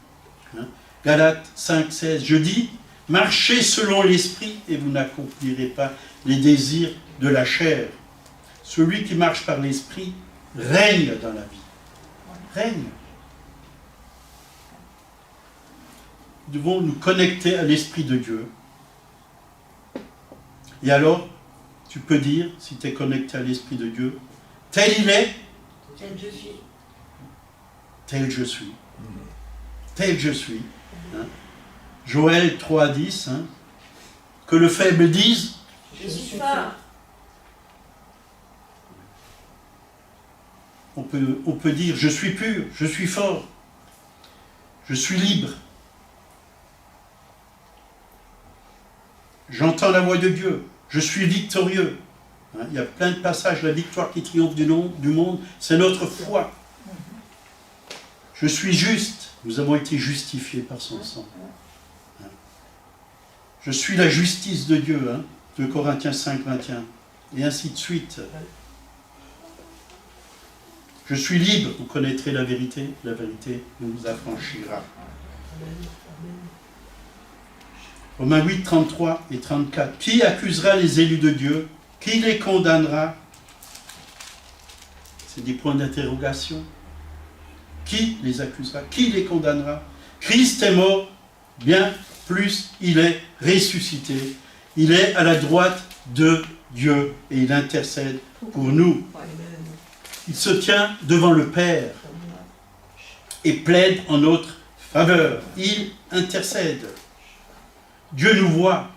Hein? Galates 5, 16, je dis, marchez selon l'esprit et vous n'accomplirez pas les désirs de la chair. Celui qui marche par l'esprit règne dans la vie. Règne. Nous devons nous connecter à l'Esprit de Dieu. Et alors, tu peux dire, si tu es connecté à l'Esprit de Dieu, tel il est, Tel je suis. tel je suis. Tel je suis. Hein. Joël 3, 10, hein, que le faible dise, Je suis fort. on peut dire, je suis pur, je suis fort, je suis libre. J'entends la voix de Dieu, je suis victorieux. Hein, il y a plein de passages, la victoire qui triomphe du monde, c'est notre foi. Je suis juste, nous avons été justifiés par son sang. Hein. Je suis la justice de Dieu, hein, 2 Corinthiens 5, 21, et ainsi de suite. Je suis libre, vous connaîtrez la vérité vous affranchira. Romains 8, 33 et 34. Qui accusera les élus de Dieu? Qui les condamnera? C'est des points d'interrogation. Qui les accusera? Qui les condamnera? Christ est mort, bien plus il est ressuscité. Il est à la droite de Dieu et il intercède pour nous. Il se tient devant le Père et plaide en notre faveur. Il intercède. Dieu nous voit.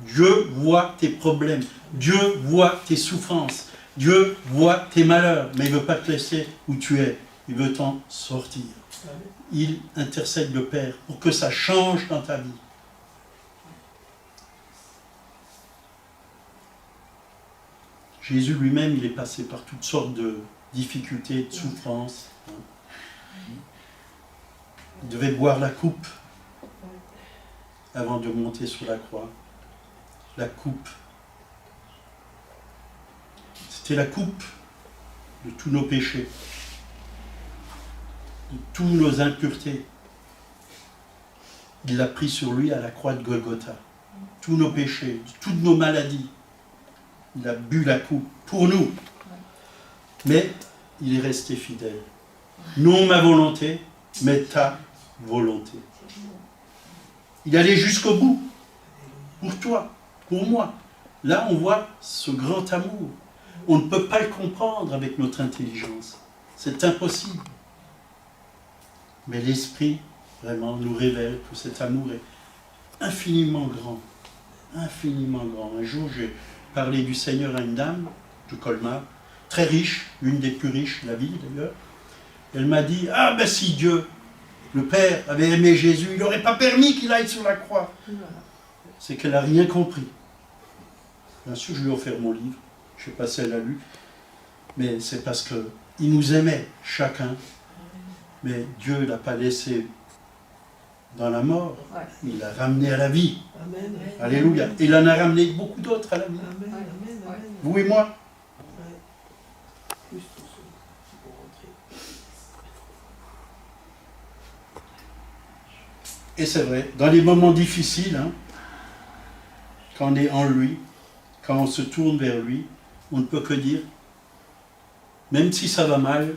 Dieu voit tes problèmes. Dieu voit tes souffrances. Dieu voit tes malheurs. Mais il ne veut pas te laisser où tu es. Il veut t'en sortir. Il intercède le Père pour que ça change dans ta vie. Jésus lui-même, il est passé par toutes sortes de difficultés, de souffrances. Il devait boire la coupe avant de monter sur la croix. La coupe. C'était la coupe de tous nos péchés, de toutes nos impuretés. Il l'a pris sur lui à la croix de Golgotha. Tous nos péchés, toutes nos maladies. Il a bu la coupe pour nous. Mais il est resté fidèle. Non ma volonté, mais ta volonté. Il allait jusqu'au bout. Pour toi, pour moi. Là, on voit ce grand amour. On ne peut pas le comprendre avec notre intelligence. C'est impossible. Mais l'Esprit, vraiment, nous révèle que cet amour est infiniment grand. Infiniment grand. Un jour, j'ai parlé du Seigneur à une dame de Colmar, très riche, l'une des plus riches de la ville d'ailleurs. Elle m'a dit, ah ben si Dieu, le Père, avait aimé Jésus, il n'aurait pas permis qu'il aille sur la croix. C'est qu'elle n'a rien compris. Bien sûr, je lui ai offert mon livre, je ne sais pas si elle l'a lu, mais c'est parce qu'il nous aimait, chacun. Mais Dieu ne l'a pas laissé dans la mort, il l'a ramené à la vie. Amen. Alléluia. Et il en a ramené beaucoup d'autres à la vie. Amen. Amen. Vous et moi. Plus pour ceux qui vont rentrer. Et c'est vrai, dans les moments difficiles, hein, quand on est en lui, quand on se tourne vers lui, on ne peut que dire, même si ça va mal,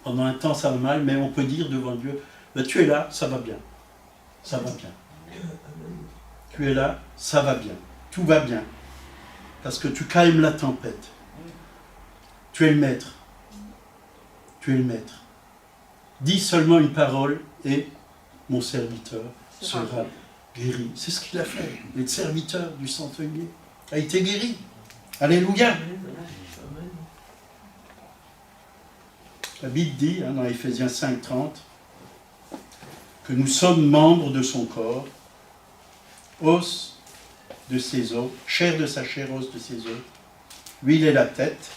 pendant un temps ça va mal, mais on peut dire devant Dieu, ben, tu es là, ça va bien. Ça va bien. Tu es là, ça va bien. Tout va bien. Parce que tu calmes la tempête. Tu es le maître. tu es le maître. Dis seulement une parole et mon serviteur sera guéri. C'est ce qu'il a fait. Le serviteur du centenier a été guéri. Alléluia. La Bible dit, dans Éphésiens 5,30, que nous sommes membres de son corps, os de ses os, chair de sa chair, os de ses os. Lui, il est la tête.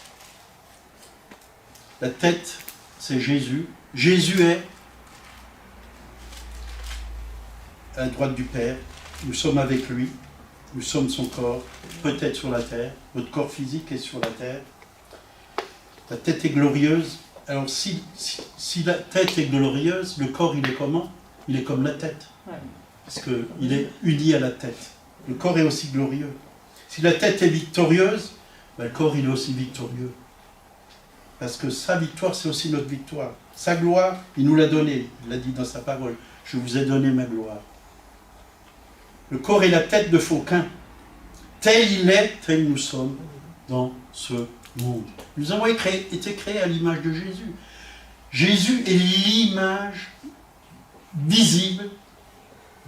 La tête, c'est Jésus. Jésus est à la droite du Père. Nous sommes avec lui. Nous sommes son corps, peut-être sur la terre. Votre corps physique est sur la terre. La tête est glorieuse. Alors, si la tête est glorieuse, le corps, il est comment? Il est comme la tête. Parce qu'il est uni à la tête. Le corps est aussi glorieux. Si la tête est victorieuse, le corps, il est aussi victorieux. Parce que sa victoire, c'est aussi notre victoire. Sa gloire, il nous l'a donnée. Il l'a dit dans sa parole. Je vous ai donné ma gloire. Le corps et la tête ne font qu'un. Tel il est, tel nous sommes dans ce monde. Nous avons été créés à l'image de Jésus. Jésus est l'image visible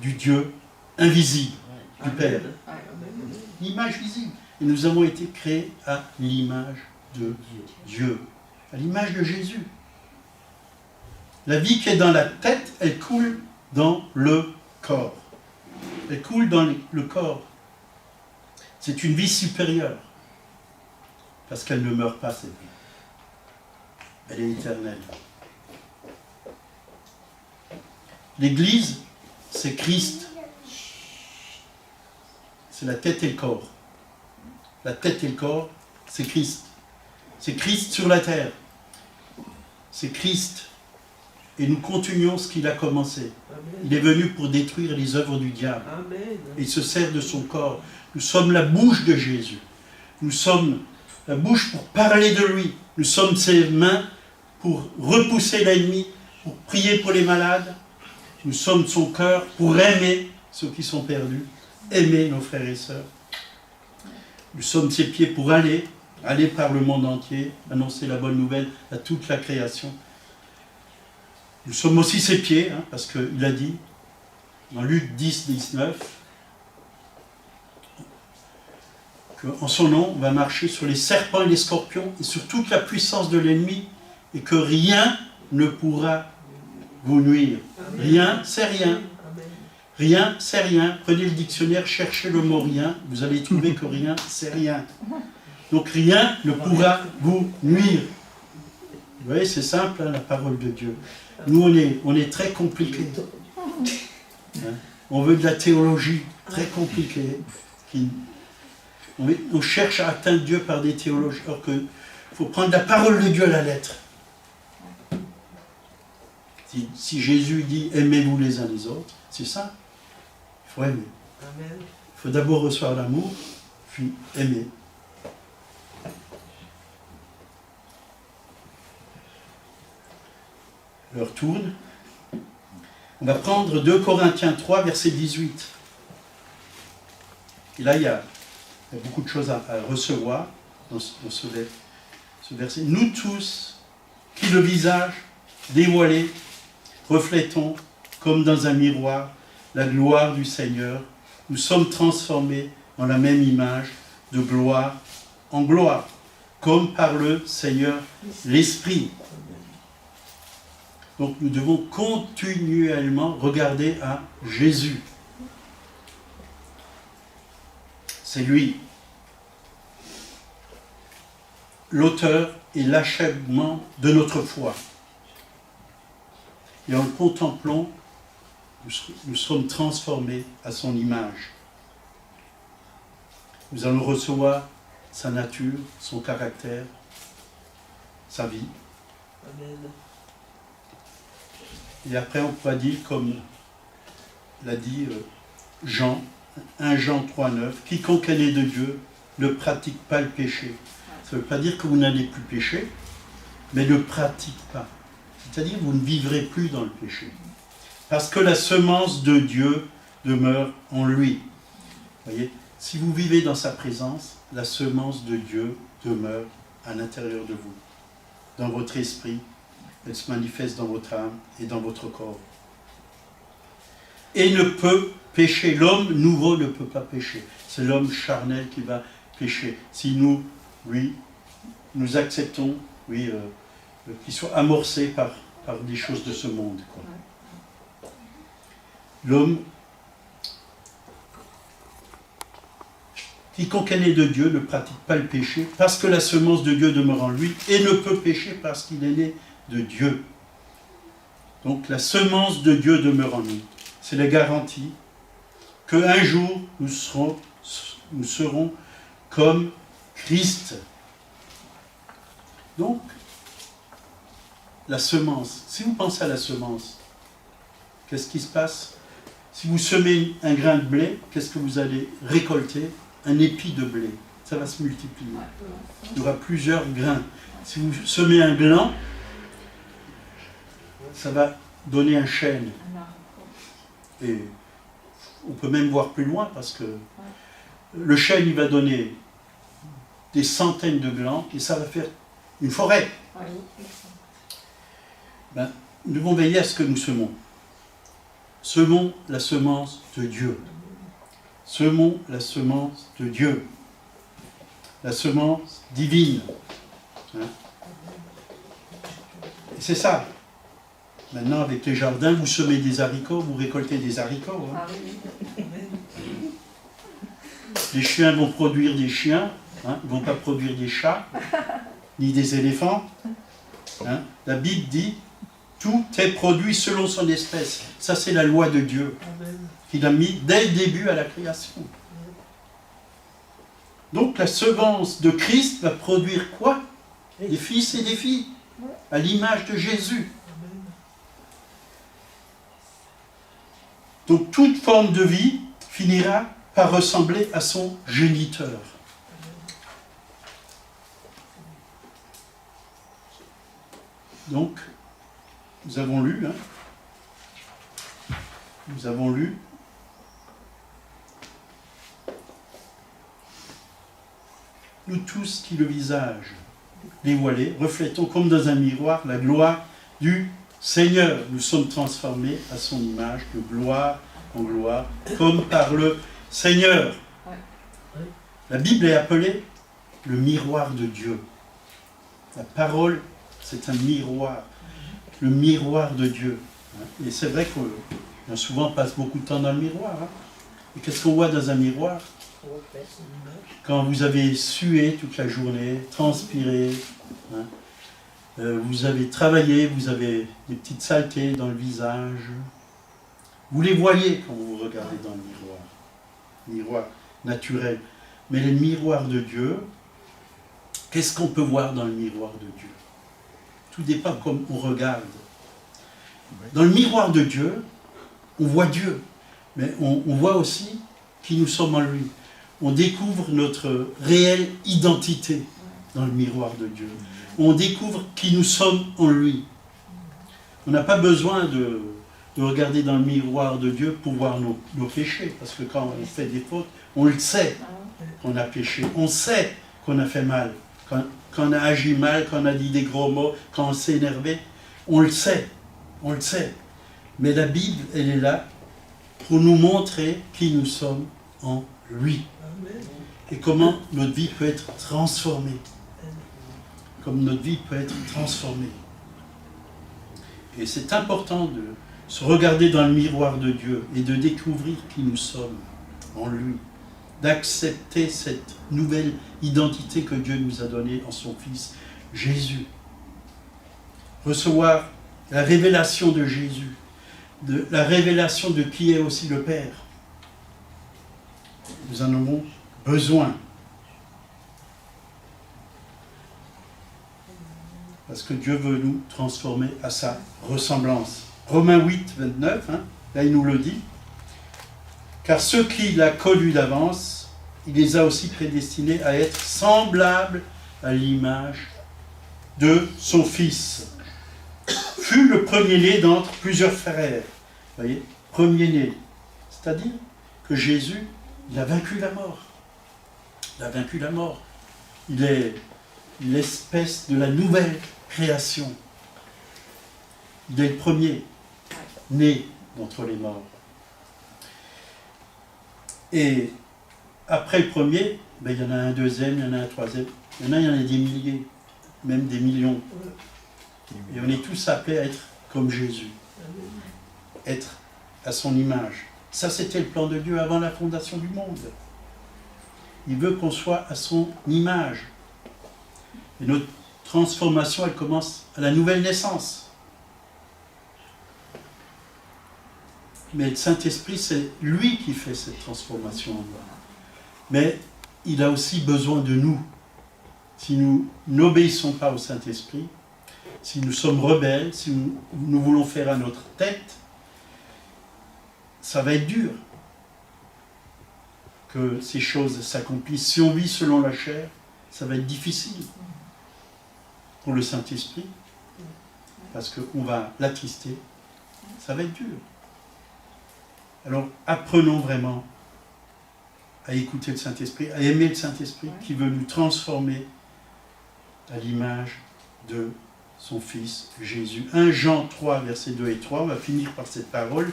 du Dieu invisible, du Père. L'image visible. Et nous avons été créés à l'image de Dieu, à l'image de Jésus. La vie qui est dans la tête, elle coule dans le corps. Elle coule dans le corps. C'est une vie supérieure. Parce qu'elle ne meurt pas, cette vie. Elle est éternelle. L'Église, c'est Christ. C'est la tête et le corps. La tête et le corps, c'est Christ. C'est Christ sur la terre. C'est Christ. Et nous continuons ce qu'il a commencé. Il est venu pour détruire les œuvres du diable. Et il se sert de son corps. Nous sommes la bouche de Jésus. Nous sommes la bouche pour parler de lui. Nous sommes ses mains pour repousser l'ennemi, pour prier pour les malades. Nous sommes son cœur pour aimer ceux qui sont perdus, aimer nos frères et sœurs. Nous sommes ses pieds pour aller par le monde entier, annoncer la bonne nouvelle à toute la création. Nous sommes aussi ses pieds, parce qu'il a dit, dans Luc 10, 19, qu'en son nom, on va marcher sur les serpents et les scorpions, et sur toute la puissance de l'ennemi, et que rien ne pourra vous nuire. Rien, c'est rien. Rien, c'est rien. Prenez le dictionnaire, cherchez le mot rien, vous allez trouver que rien, c'est rien. Donc rien ne pourra vous nuire. Vous voyez, c'est simple, la parole de Dieu. Nous, on est très compliqués. On veut de la théologie très compliquée. On cherche à atteindre Dieu par des théologies, alors qu'il faut prendre la parole de Dieu à la lettre. Si Jésus dit « aimez-vous les uns les autres », c'est ça. Il faut aimer. Il faut d'abord recevoir l'amour, puis aimer. L'heure tourne. On va prendre 2 Corinthiens 3, verset 18. Et là, il y a beaucoup de choses à recevoir dans ce verset. Nous tous, qui le visage dévoilé, reflétons comme dans un miroir la gloire du Seigneur, nous sommes transformés en la même image de gloire en gloire, comme par le Seigneur l'Esprit. Donc nous devons continuellement regarder à Jésus. C'est lui, l'auteur et l'achèvement de notre foi. Et en le contemplant, nous sommes transformés à son image. Nous allons recevoir sa nature, son caractère, sa vie. Amen. Et après, on pourra dire, comme l'a dit Jean, 1 Jean 3,9, « Quiconque est né de Dieu ne pratique pas le péché. » Ça ne veut pas dire que vous n'allez plus pécher, mais ne pratique pas. C'est-à-dire que vous ne vivrez plus dans le péché. Parce que la semence de Dieu demeure en lui. Vous voyez, si vous vivez dans sa présence, la semence de Dieu demeure à l'intérieur de vous, dans votre esprit, elle se manifeste dans votre âme et dans votre corps. Et ne peut pécher. L'homme nouveau ne peut pas pécher. C'est l'homme charnel qui va pécher. Si nous, oui, nous acceptons, oui, qu'il soit amorcé par des choses de ce monde, quoi. L'homme, quiconque est né de Dieu ne pratique pas le péché parce que la semence de Dieu demeure en lui et ne peut pécher parce qu'il est né de Dieu. Donc la semence de Dieu demeure en nous. C'est la garantie qu'un jour nous serons comme Christ. Donc, la semence, si vous pensez à la semence, qu'est-ce qui se passe? Si vous semez un grain de blé, qu'est-ce que vous allez récolter? Un épi de blé. Ça va se multiplier. Il y aura plusieurs grains. Si vous semez un gland, ça va donner un chêne. Et on peut même voir plus loin parce que le chêne, il va donner des centaines de glands et ça va faire une forêt. Ben, nous devons veiller à ce que nous semons. Semons la semence de Dieu. Semons la semence de Dieu. La semence divine. Hein? Et c'est ça. Maintenant, avec les jardins, vous semez des haricots, vous récoltez des haricots. Hein? Les chiens vont produire des chiens, hein? Ils ne vont pas produire des chats, ni des éléphants. Hein? La Bible dit, tout est produit selon son espèce. Ça, c'est la loi de Dieu, qu'il a mis dès le début à la création. Donc, la semence de Christ va produire quoi? Des fils et des filles, à l'image de Jésus. Donc toute forme de vie finira par ressembler à son géniteur. Donc, nous avons lu, nous tous qui le visage dévoilé, reflétons comme dans un miroir la gloire du Seigneur. Nous sommes transformés à son image de gloire en gloire, comme par le Seigneur. La Bible est appelée le miroir de Dieu. La parole, c'est un miroir. Le miroir de Dieu. Et c'est vrai qu'on souvent passe beaucoup de temps dans le miroir. Et qu'est-ce qu'on voit dans un miroir? Quand vous avez sué toute la journée, transpiré, vous avez travaillé, vous avez des petites saletés dans le visage. Vous les voyez quand vous regardez dans le miroir. Miroir naturel. Mais les miroirs de Dieu, qu'est-ce qu'on peut voir dans le miroir de Dieu? Tout dépend comme on regarde. Dans le miroir de Dieu, on voit Dieu, mais on voit aussi qui nous sommes en lui. On découvre notre réelle identité dans le miroir de Dieu. On découvre qui nous sommes en lui. On n'a pas besoin de regarder dans le miroir de Dieu pour voir nos péchés, parce que quand on fait des fautes, on le sait qu'on a péché. On sait qu'on a fait mal, quand on a agi mal, quand on a dit des gros mots, quand on s'est énervé. On le sait, on le sait. Mais la Bible, elle est là pour nous montrer qui nous sommes en lui. Et comment notre vie peut être transformée. Comme notre vie peut être transformée. Et c'est important de se regarder dans le miroir de Dieu et de découvrir qui nous sommes en lui. D'accepter cette nouvelle identité que Dieu nous a donnée en son Fils Jésus. Recevoir la révélation de Jésus, la révélation de qui est aussi le Père. Nous en avons besoin. Parce que Dieu veut nous transformer à sa ressemblance. Romains 8, 29, là il nous le dit. Car ceux qu'il a connus d'avance, il les a aussi prédestinés à être semblables à l'image de son Fils. Fut le premier-né d'entre plusieurs frères. Vous voyez, premier-né. C'est-à-dire que Jésus, il a vaincu la mort. Il a vaincu la mort. Il est l'espèce de la nouvelle création. Il est le premier, né d'entre les morts. Et après le premier, ben, il y en a un deuxième, il y en a un troisième. Il y en a des milliers, même des millions. Et on est tous appelés à être comme Jésus. Être à son image. Ça, c'était le plan de Dieu avant la fondation du monde. Il veut qu'on soit à son image. Et notre transformation, elle commence à la nouvelle naissance. Mais le Saint-Esprit, c'est lui qui fait cette transformation en nous. Mais il a aussi besoin de nous. Si nous n'obéissons pas au Saint-Esprit, si nous sommes rebelles, si nous voulons faire à notre tête, ça va être dur que ces choses s'accomplissent. Si on vit selon la chair, ça va être difficile pour le Saint-Esprit, parce qu'on va l'attrister. Ça va être dur. Alors, apprenons vraiment à écouter le Saint-Esprit, à aimer le Saint-Esprit, qui veut nous transformer à l'image de son Fils Jésus. 1 Jean 3, versets 2 et 3, on va finir par cette parole.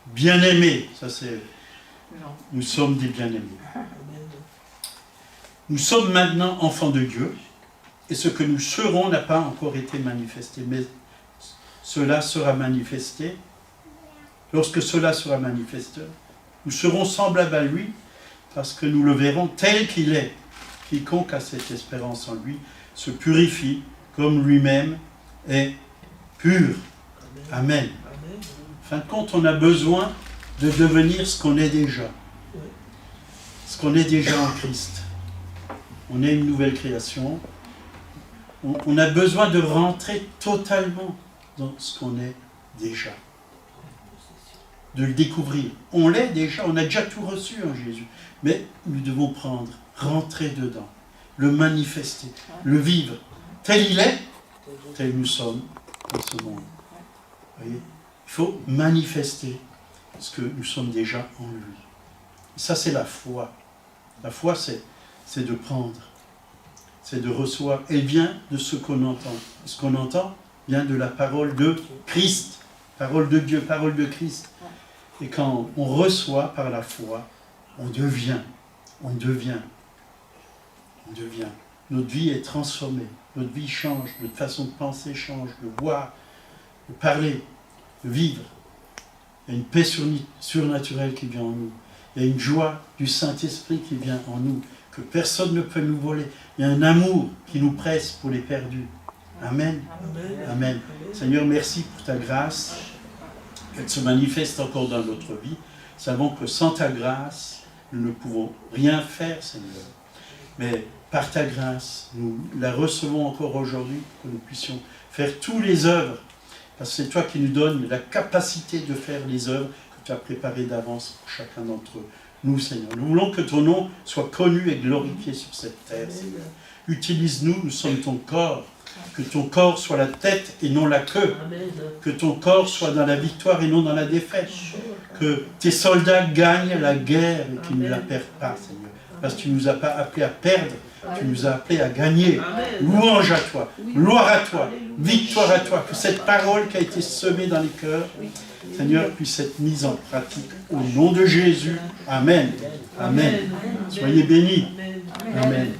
Bien-aimés, ça c'est... Nous sommes des bien-aimés. Nous sommes maintenant enfants de Dieu, et ce que nous serons n'a pas encore été manifesté, mais cela sera manifesté. Lorsque cela sera manifesté, nous serons semblables à lui, parce que nous le verrons tel qu'il est. Quiconque a cette espérance en lui se purifie comme lui-même est pur. Amen. En fin de compte, on a besoin de devenir ce qu'on est déjà. Ce qu'on est déjà en Christ. On est une nouvelle création. On a besoin de rentrer totalement dans ce qu'on est déjà. De le découvrir. On l'est déjà, on a déjà tout reçu en Jésus. Mais nous devons prendre, rentrer dedans, le manifester, le vivre. Tel il est, tel nous sommes dans ce monde. Vous voyez ? Il faut manifester ce que nous sommes déjà en lui. Et ça, c'est la foi. La foi, c'est de prendre, c'est de recevoir. Elle vient de ce qu'on entend. Ce qu'on entend vient de la parole de Christ, parole de Dieu, parole de Christ. Et quand on reçoit par la foi, on devient. Notre vie est transformée, notre vie change, notre façon de penser change, de voir, de parler, de vivre. Il y a une paix surnaturelle qui vient en nous. Il y a une joie du Saint-Esprit qui vient en nous, que personne ne peut nous voler. Il y a un amour qui nous presse pour les perdus. Amen. Amen. Seigneur, merci pour ta grâce. Elle se manifeste encore dans notre vie. Nous savons que sans ta grâce, nous ne pouvons rien faire, Seigneur. Mais par ta grâce, nous la recevons encore aujourd'hui pour que nous puissions faire toutes les œuvres. Parce que c'est toi qui nous donnes la capacité de faire les œuvres que tu as préparées d'avance pour chacun d'entre nous, Seigneur. Nous voulons que ton nom soit connu et glorifié sur cette terre, Seigneur. Utilise-nous, nous sommes ton corps. Que ton corps soit la tête et non la queue. Que ton corps soit dans la victoire et non dans la défaite. Que tes soldats gagnent la guerre et qu'ils ne la perdent pas, Seigneur. Parce que tu ne nous as pas appelés à perdre, tu nous as appelés à gagner. Louange à toi, gloire à toi, victoire à toi. Que cette parole qui a été semée dans les cœurs, Seigneur, puisse être mise en pratique. Au nom de Jésus. Amen. Amen. Soyez bénis. Amen.